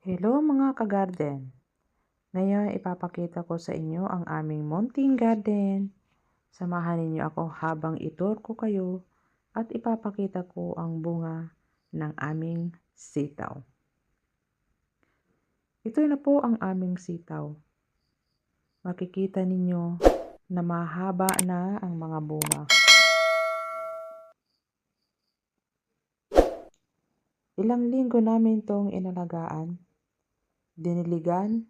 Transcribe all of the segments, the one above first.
Hello mga ka-garden! Ngayon ipapakita ko sa inyo ang aming munting garden. Samahan ninyo ako habang itour ko kayo at ipapakita ko ang bunga ng aming sitaw. Ito na po ang aming sitaw. Makikita ninyo na mahaba na ang mga bunga. Ilang linggo namin itong inalagaan, diniligan,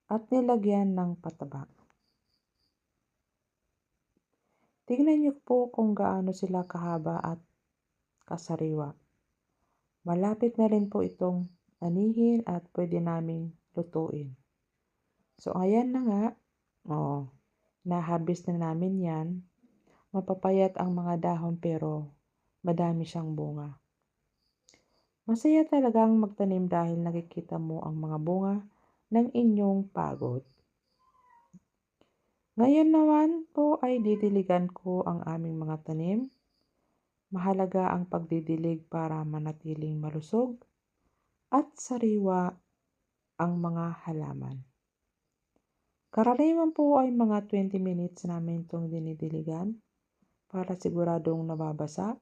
at nilagyan ng pataba. Tingnan niyo po kung gaano sila kahaba at kasariwa. Malapit na rin po itong anihin at pwede naming lutuin. So ayan na nga, na-harvest na namin yan. Mapapayat ang mga dahon pero madami siyang bunga. Masaya talagang magtanim dahil nakikita mo ang mga bunga ng inyong pagod. Ngayon naman po ay didiligan ko ang aming mga tanim. Mahalaga ang pagdidilig para manatiling malusog at sariwa ang mga halaman. Karaniwan po ay mga 20 minutes namin itong dinidiligan para siguradong nababasa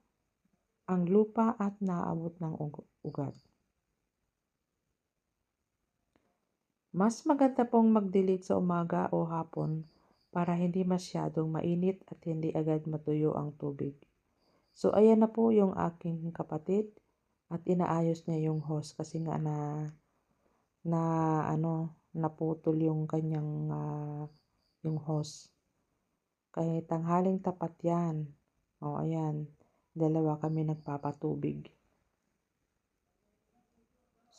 ang lupa at naabot ng ugat. Mas maganda pong magdilig sa umaga o hapon para hindi masyadong mainit at hindi agad matuyo ang tubig. So ayan na po yung aking kapatid at inaayos niya yung hose kasi nga naputol yung kanyang yung hose. Kaya tanghaling tapat yan. Ayan, dalawa kami nagpapatubig.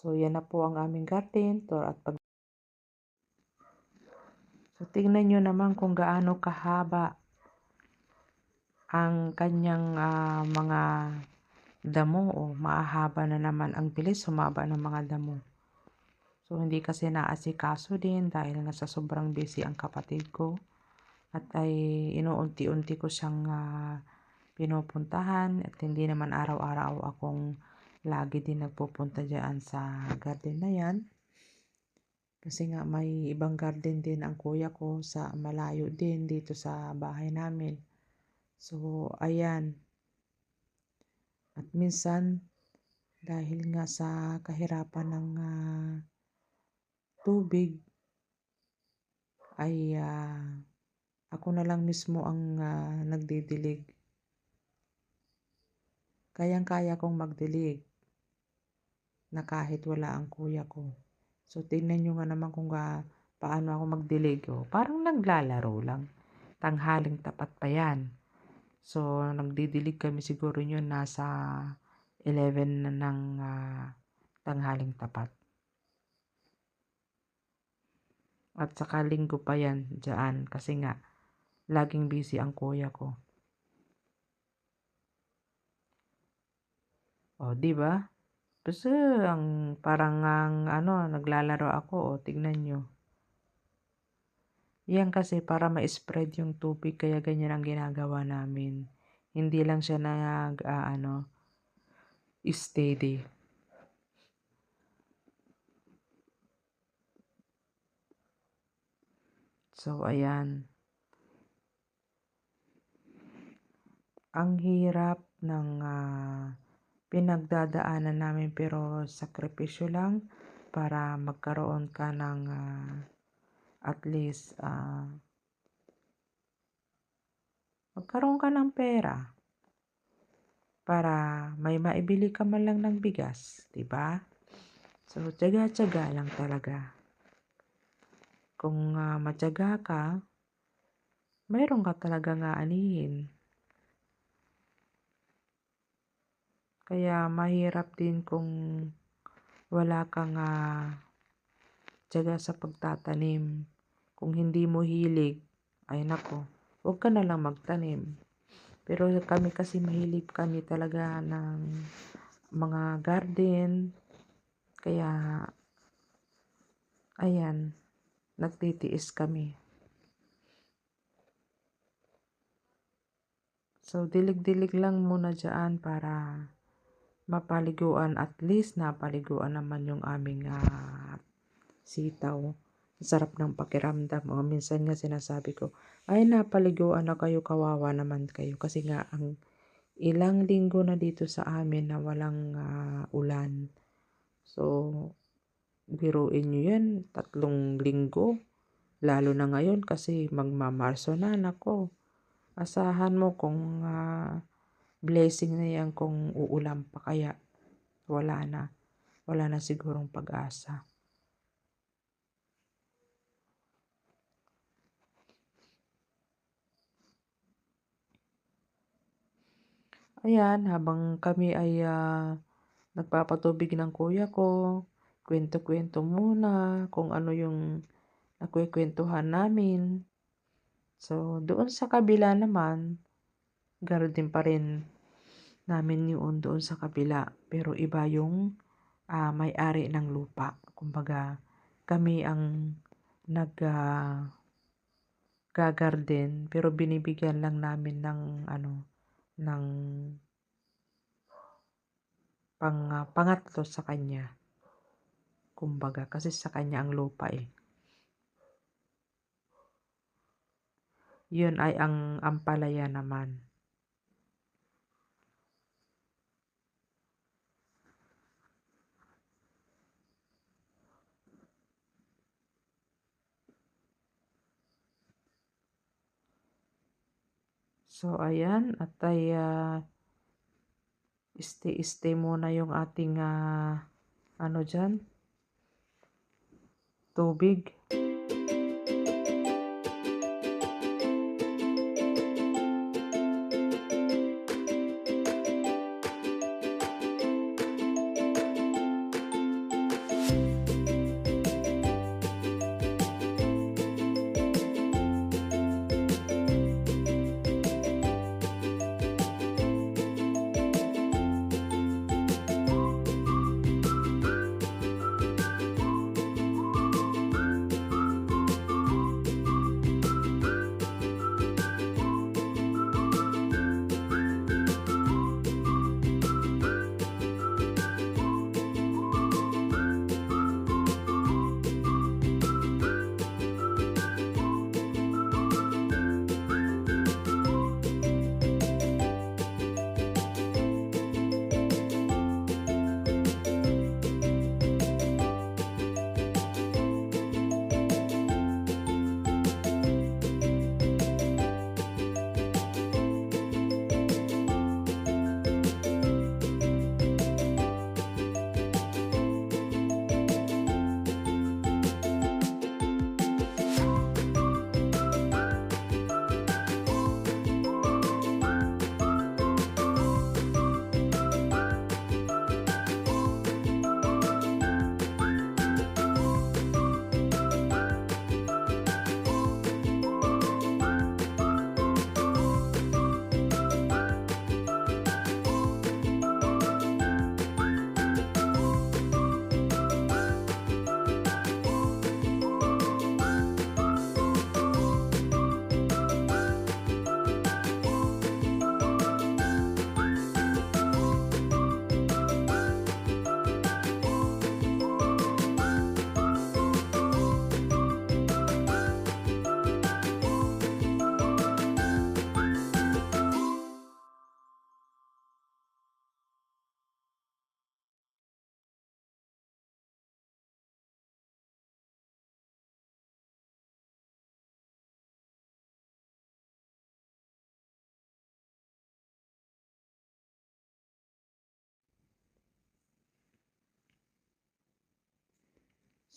So yan na po ang aming garden tour at So tingnan nyo naman kung gaano kahaba ang kanyang mga damo. Mahahaba na naman, ang bilis humaba ng mga damo. So hindi kasi naasikaso din dahil nga sa sobrang busy ang kapatid ko at ay inuunti-unti ko siyang pinupuntahan at hindi naman araw-araw akong lagi din nagpupunta dyan sa garden na yan. Kasi nga may ibang garden din ang kuya ko sa malayo din dito sa bahay namin. So ayan. At minsan dahil nga sa kahirapan ng tubig ay ako na lang mismo ang nagdidilig. Kayang-kaya kong magdilig na kahit wala ang kuya ko. So tingnan nyo nga naman kung paano ako magdilig. Parang naglalaro lang. Tanghaling tapat pa yan. So nagdidilig kami siguro yun nasa 11 na ng tanghaling tapat. At saka linggo pa yan dyan kasi nga laging busy ang kuya ko. Di ba? Basta parang naglalaro ako. Tignan nyo. Yan kasi para ma-spread yung tubig kaya ganyan ang ginagawa namin. Hindi lang siya steady. So ayan. Ang hirap ng pinagdadaanan namin pero sakripisyo lang para magkaroon ka ng at least magkaroon ka ng pera para may maibili ka man lang ng bigas, di ba? So tiyaga-tiyaga lang talaga. Kung matyaga ka, mayroon ka talaga anihin. Kaya mahirap din kung wala kang tiyaga sa pagtatanim. Kung hindi mo hilig, ay nako, huwag ka na lang magtanim. Pero kami kasi mahilig kami talaga ng mga garden. Kaya, ayan, nagtitiis kami. So, dilig-dilig lang muna dyan para mapaliguan, at least napaliguan naman yung aming sitaw. Sarap ng pakiramdam. O minsan nga sinasabi ko, ay napaliguan na kayo, kawawa naman kayo. Kasi nga ang ilang linggo na dito sa amin na walang ulan. So, biruin nyo yan, 3 linggo. Lalo na ngayon kasi magmamarso na, nako. Asahan mo kung blessing na yan kung uulan pa, kaya wala na. Wala na sigurong pag-asa. Ayan, habang kami ay nagpapatubig ng kuya ko, kwento-kwento muna kung ano yung nakwekwentuhan namin. So, doon sa kabila naman, garden pa rin namin yun doon sa kabila. Pero iba yung may-ari ng lupa. Kumbaga, kami ang gagarden, pero binibigyan lang namin ng ng pangatlo sa kanya. Kumbaga, kasi sa kanya ang lupa eh. Yun ay ang ampalaya naman. So, ayan, at ay stay muna yung ating dyan, tubig.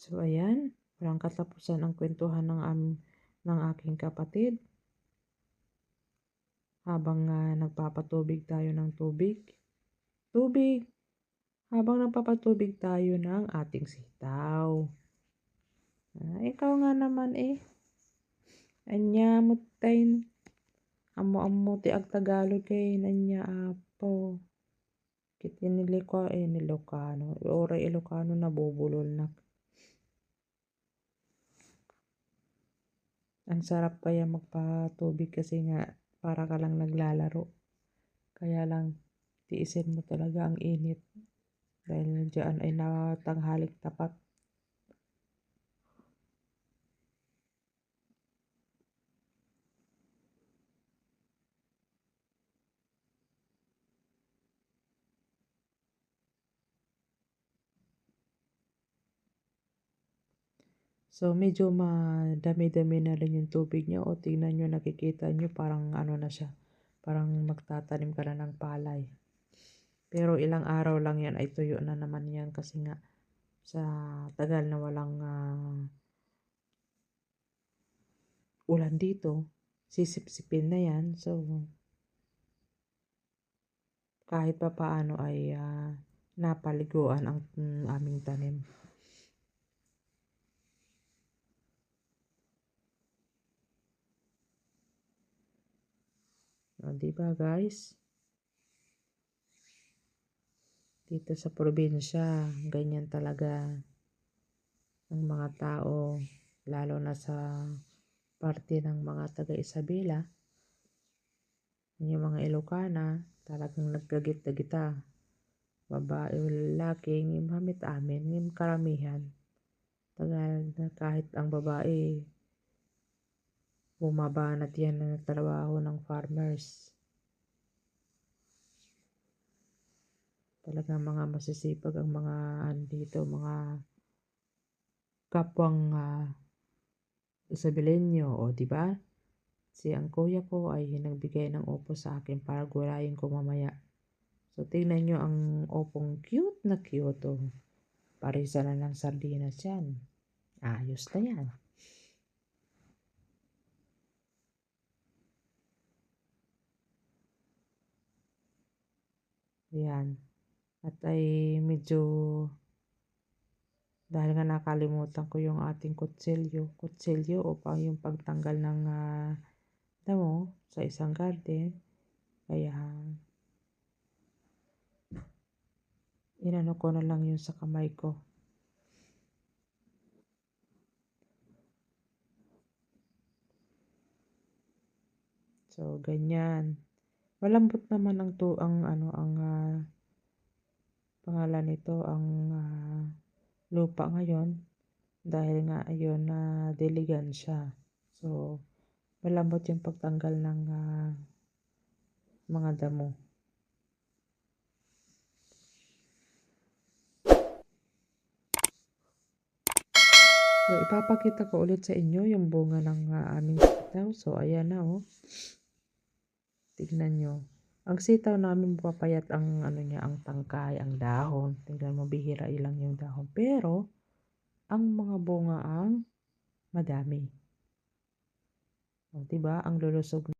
So, ayan, walang katapusan ang kwentuhan ng aking kapatid. Habang nagpapatubig tayo ng tubig. Tubig! Habang nagpapatubig tayo ng ating sitaw. Ikaw nga naman eh. Anya mutain. Amo ti ag Tagalog kay nanya apo. Kiti niliko Ilocano. Ora Ilocano nabubulol na. Ang sarap kaya magpatubig kasi nga para ka lang naglalaro. Kaya lang tiisin mo talaga ang init dahil diyan ay natanghaling tapat. So, medyo madami-dami na rin yung tubig niya. O tingnan nyo, nakikita nyo parang ano na siya. Parang magtatanim ka na ng palay. Pero ilang araw lang yan ay tuyo na naman yan kasi nga sa tagal na walang ulan dito, sisip-sipin na yan. So, kahit pa paano ay napaliguan ang aming tanim. O, diba guys? Dito sa probinsya, ganyan talaga ang mga tao, lalo na sa parte ng mga taga Isabela, yung mga Ilocana, talagang nagkagit-gita. Babae o lalaki, ngimhamit amin, ngim karamihan. Tagal na kahit ang babae, bumabanat yan na trabaho ng farmers. Talagang mga masisipag ang mga andito, mga kapwang Isabelenyo, o diba? Si ang kuya ko ay nagbigay ng upo sa akin para gulayin ko mamaya. So, tingnan nyo ang opong cute na cute. Oh. Parisa na ng sardinas yan. Ayos na yan. Yan. At ay medyo, dahil nga nakalimutan ko yung ating kutsilyo o pa yung pagtanggal ng damo sa isang garden. Kaya, inano ko na lang yun sa kamay ko. So, ganyan. Malambot naman ang pangalan nito, ang lupa ngayon. Dahil nga ayun na diligan siya. So, malambot yung pagtanggal ng mga damo. So, ipapakita ko ulit sa inyo yung bunga ng aming sitaw. So, ayan na oh. Tignan nyo. Ang sitaw namin papayat ang niya, ang tangkay, ang dahon. Tingnan mo, bihira ilang yung dahon. Pero, ang mga bunga ang madami. O, diba? Ang lulusog